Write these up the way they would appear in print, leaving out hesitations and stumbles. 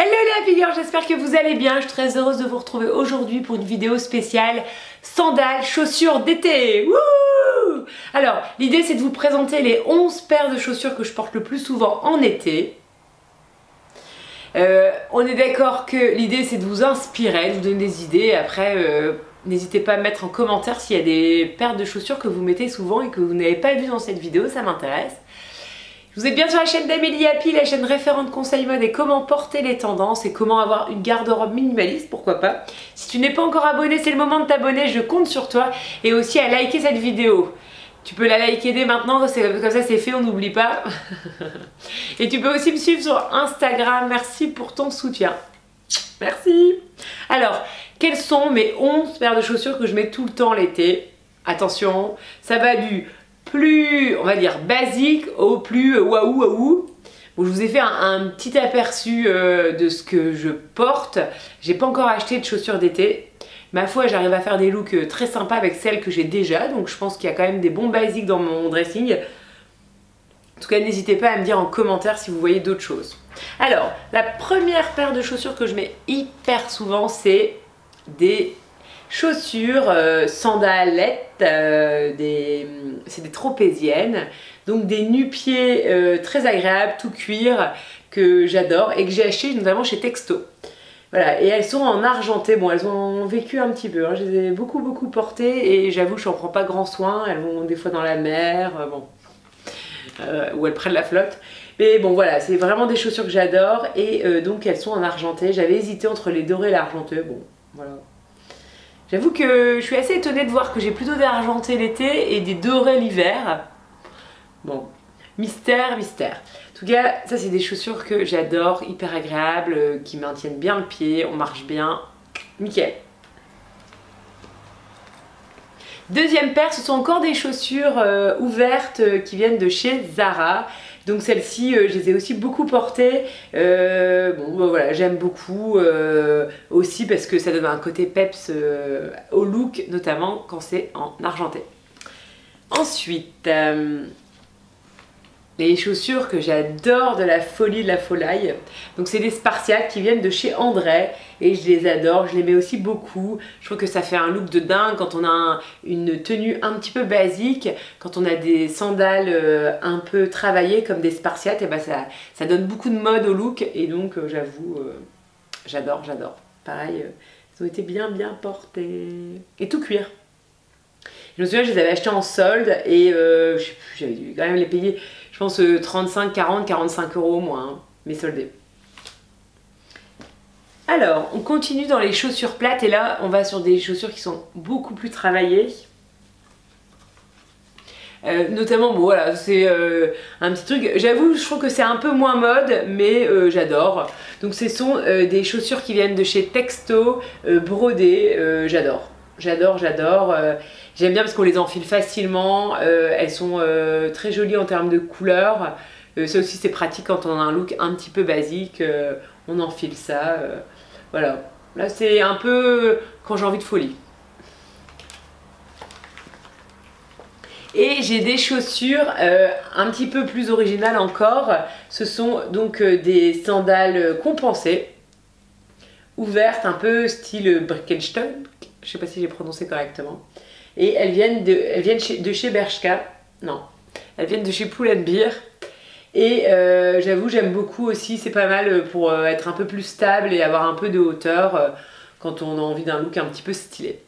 Hello les happy girls, j'espère que vous allez bien. Je suis très heureuse de vous retrouver aujourd'hui pour une vidéo spéciale sandales, chaussures d'été. Wouh! Alors, l'idée c'est de vous présenter les 11 paires de chaussures que je porte le plus souvent en été. On est d'accord que l'idée c'est de vous inspirer, de vous donner des idées. Après, n'hésitez pas à mettre en commentaire s'il y a des paires de chaussures que vous mettez souvent et que vous n'avez pas vues dans cette vidéo, ça m'intéresse. Vous êtes bien sur la chaîne d'Amélie Happy, la chaîne référente conseil mode et comment porter les tendances et comment avoir une garde-robe minimaliste, pourquoi pas. Si tu n'es pas encore abonné, c'est le moment de t'abonner, je compte sur toi. Et aussi à liker cette vidéo. Tu peux la liker dès maintenant, comme ça c'est fait, on n'oublie pas. Et tu peux aussi me suivre sur Instagram, merci pour ton soutien. Merci. Alors, quelles sont mes 11 paires de chaussures que je mets tout le temps l'été? Attention, ça va du plus, on va dire, basique au plus waouh waouh. Bon, je vous ai fait un petit aperçu de ce que je porte. J'ai pas encore acheté de chaussures d'été. Ma foi, j'arrive à faire des looks très sympas avec celles que j'ai déjà. Donc je pense qu'il y a quand même des bons basiques dans mon dressing. En tout cas, n'hésitez pas à me dire en commentaire si vous voyez d'autres choses. Alors, la première paire de chaussures que je mets hyper souvent, c'est des chaussures sandalettes, c'est des tropéziennes, donc des nu-pieds très agréables, tout cuir, que j'adore et que j'ai acheté notamment chez Texto. Voilà, et elles sont en argenté, bon elles ont vécu un petit peu, hein. Je les ai beaucoup portées et j'avoue que je n'en prends pas grand soin, elles vont des fois dans la mer, bon, où elles prennent la flotte. Mais bon voilà, c'est vraiment des chaussures que j'adore et donc elles sont en argenté. J'avais hésité entre les dorés et l'argenté, bon voilà. J'avoue que je suis assez étonnée de voir que j'ai plutôt des argentés l'été et des dorés l'hiver. Bon, mystère, mystère. En tout cas, ça c'est des chaussures que j'adore, hyper agréables, qui maintiennent bien le pied, on marche bien, nickel. Deuxième paire, ce sont encore des chaussures ouvertes qui viennent de chez Zara. Donc celles-ci, je les ai aussi beaucoup portées. Bon, bah, voilà, j'aime beaucoup aussi parce que ça donne un côté peps au look, notamment quand c'est en argenté. Ensuite, les chaussures que j'adore de la folie de la folie. Donc c'est des Spartiates qui viennent de chez André et je les adore, je les mets aussi beaucoup. Je trouve que ça fait un look de dingue quand on a une tenue un petit peu basique, quand on a des sandales un peu travaillées comme des Spartiates, et ben ça donne beaucoup de mode au look et donc j'avoue, j'adore. Pareil, ils ont été bien portés. Et tout cuir. Je me souviens, je les avais achetés en solde et je sais plus, j'avais dû quand même les payer, je pense 35, 40, 45 € au moins, hein, mais soldés. Alors, on continue dans les chaussures plates et là, on va sur des chaussures qui sont beaucoup plus travaillées. Notamment, bon voilà, c'est un petit truc, j'avoue, je trouve que c'est un peu moins mode, mais j'adore. Donc ce sont des chaussures qui viennent de chez Texto, brodées, j'adore. J'adore. J'aime bien parce qu'on les enfile facilement, elles sont très jolies en termes de couleurs. Ça aussi c'est pratique quand on a un look un petit peu basique, on enfile ça. Voilà, là c'est un peu quand j'ai envie de folie. Et j'ai des chaussures un petit peu plus originales encore. Ce sont donc des sandales compensées, ouvertes un peu style Birkenstock. Je sais pas si j'ai prononcé correctement. Et elles viennent de chez Bershka. Non, elles viennent de chez Pull&Bear. Et j'avoue, j'aime beaucoup aussi. C'est pas mal pour être un peu plus stable et avoir un peu de hauteur quand on a envie d'un look un petit peu stylé.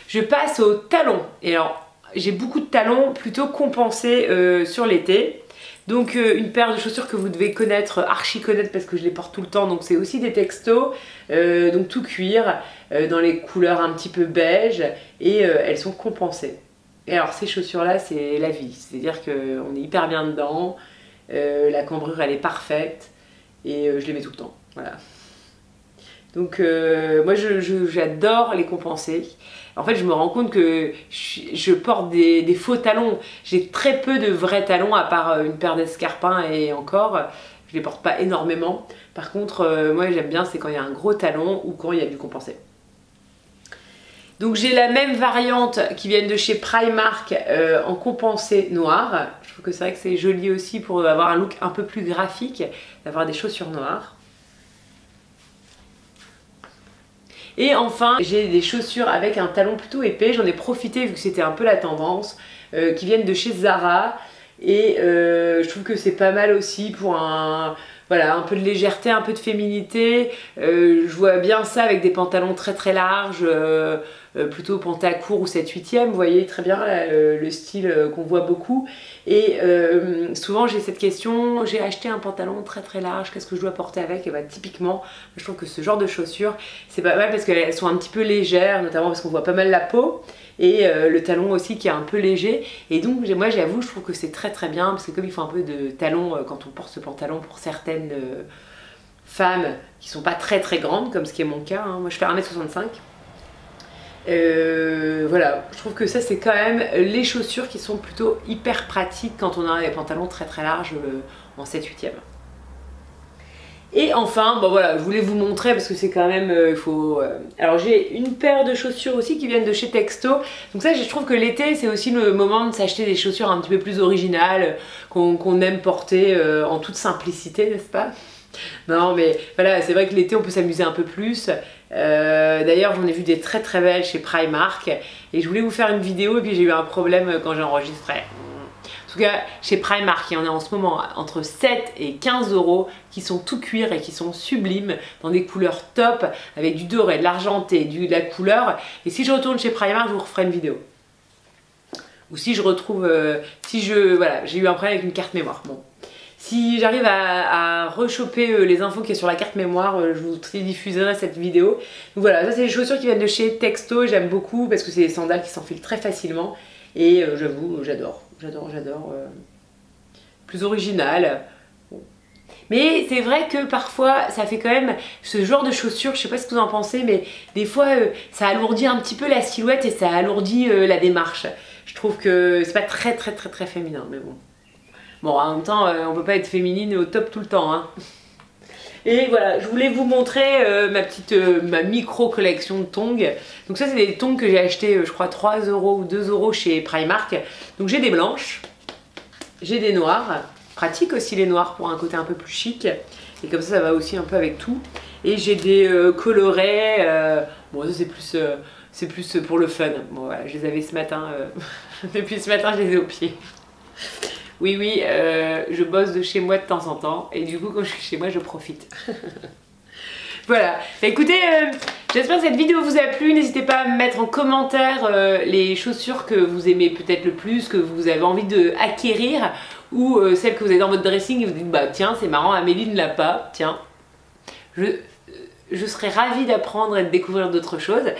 Je passe aux talons. Et alors, j'ai beaucoup de talons plutôt compensés sur l'été. Donc une paire de chaussures que vous devez connaître, archi connaître parce que je les porte tout le temps, donc c'est aussi des Texto, donc tout cuir, dans les couleurs un petit peu beige et elles sont compensées. Et alors ces chaussures là c'est la vie, c'est-à-dire qu'on est hyper bien dedans, la cambrure elle est parfaite et je les mets tout le temps, voilà. Donc moi j'adore les compenser. En fait je me rends compte que je porte des faux talons. J'ai très peu de vrais talons à part une paire d'escarpins et encore je les porte pas énormément. Par contre moi j'aime bien c'est quand il y a un gros talon ou quand il y a du compensé. Donc j'ai la même variante qui viennent de chez Primark en compensé noir. Je trouve que c'est vrai que c'est joli aussi pour avoir un look un peu plus graphique, d'avoir des chaussures noires. Et enfin, j'ai des chaussures avec un talon plutôt épais. J'en ai profité vu que c'était un peu la tendance, qui viennent de chez Zara. Et je trouve que c'est pas mal aussi pour voilà, un peu de légèreté, un peu de féminité. Je vois bien ça avec des pantalons très très larges, plutôt pantalon court ou 7/8e. Vous voyez très bien là, le style qu'on voit beaucoup. Et souvent j'ai cette question, j'ai acheté un pantalon très très large, qu'est-ce que je dois porter avec? Et bah, typiquement, je trouve que ce genre de chaussures, c'est pas mal parce qu'elles sont un petit peu légères, notamment parce qu'on voit pas mal la peau. Et le talon aussi qui est un peu léger, et donc moi j'avoue je trouve que c'est très très bien parce que comme il faut un peu de talon quand on porte ce pantalon pour certaines femmes qui sont pas très très grandes comme ce qui est mon cas, hein. Moi je fais 1m65, voilà, je trouve que ça c'est quand même les chaussures qui sont plutôt hyper pratiques quand on a des pantalons très très larges en 7/8e. Et enfin, bon voilà, je voulais vous montrer parce que c'est quand même, Alors j'ai une paire de chaussures aussi qui viennent de chez Texto. Donc ça, je trouve que l'été, c'est aussi le moment de s'acheter des chaussures un petit peu plus originales, qu'on aime porter en toute simplicité, n'est-ce pas? Non mais voilà, c'est vrai que l'été on peut s'amuser un peu plus. D'ailleurs j'en ai vu des très très belles chez Primark. Et je voulais vous faire une vidéo et puis j'ai eu un problème quand j'ai enregistré. En tout cas, chez Primark, il y en a en ce moment entre 7 et 15 € qui sont tout cuir et qui sont sublimes, dans des couleurs top, avec du doré, de l'argenté, de la couleur. Et si je retourne chez Primark, je vous referai une vidéo. Ou si je retrouve... voilà, j'ai eu un problème avec une carte mémoire. Bon. Si j'arrive à rechoper les infos qu'il y a sur la carte mémoire, je vous diffuserai cette vidéo. Donc voilà, ça c'est les chaussures qui viennent de chez Texto, j'aime beaucoup parce que c'est des sandales qui s'enfilent très facilement. Et j'avoue, j'adore. Plus original. Bon. Mais c'est vrai que parfois ça fait quand même ce genre de chaussures, je sais pas ce que vous en pensez, mais des fois ça alourdit un petit peu la silhouette et ça alourdit la démarche. Je trouve que c'est pas très féminin, mais bon. Bon, en même temps, on peut pas être féminine au top tout le temps, hein. Et voilà, je voulais vous montrer ma micro collection de tongs. Donc ça c'est des tongs que j'ai acheté je crois 3 € ou 2 € chez Primark. Donc j'ai des blanches, j'ai des noires, pratique aussi les noirs pour un côté un peu plus chic. Et comme ça va aussi un peu avec tout. Et j'ai des colorés, bon ça c'est plus pour le fun. Bon voilà, je les avais ce matin, depuis ce matin je les ai au pied. Oui, je bosse de chez moi de temps en temps et du coup quand je suis chez moi je profite. Voilà, écoutez, j'espère que cette vidéo vous a plu. N'hésitez pas à me mettre en commentaire les chaussures que vous aimez peut-être le plus, que vous avez envie d'acquérir ou celles que vous avez dans votre dressing et vous dites bah tiens c'est marrant, Amélie ne l'a pas, tiens. Je serais ravie d'apprendre et de découvrir d'autres choses.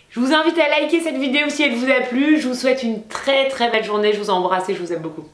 Je vous invite à liker cette vidéo si elle vous a plu. Je vous souhaite une très belle journée. Je vous embrasse et je vous aime beaucoup.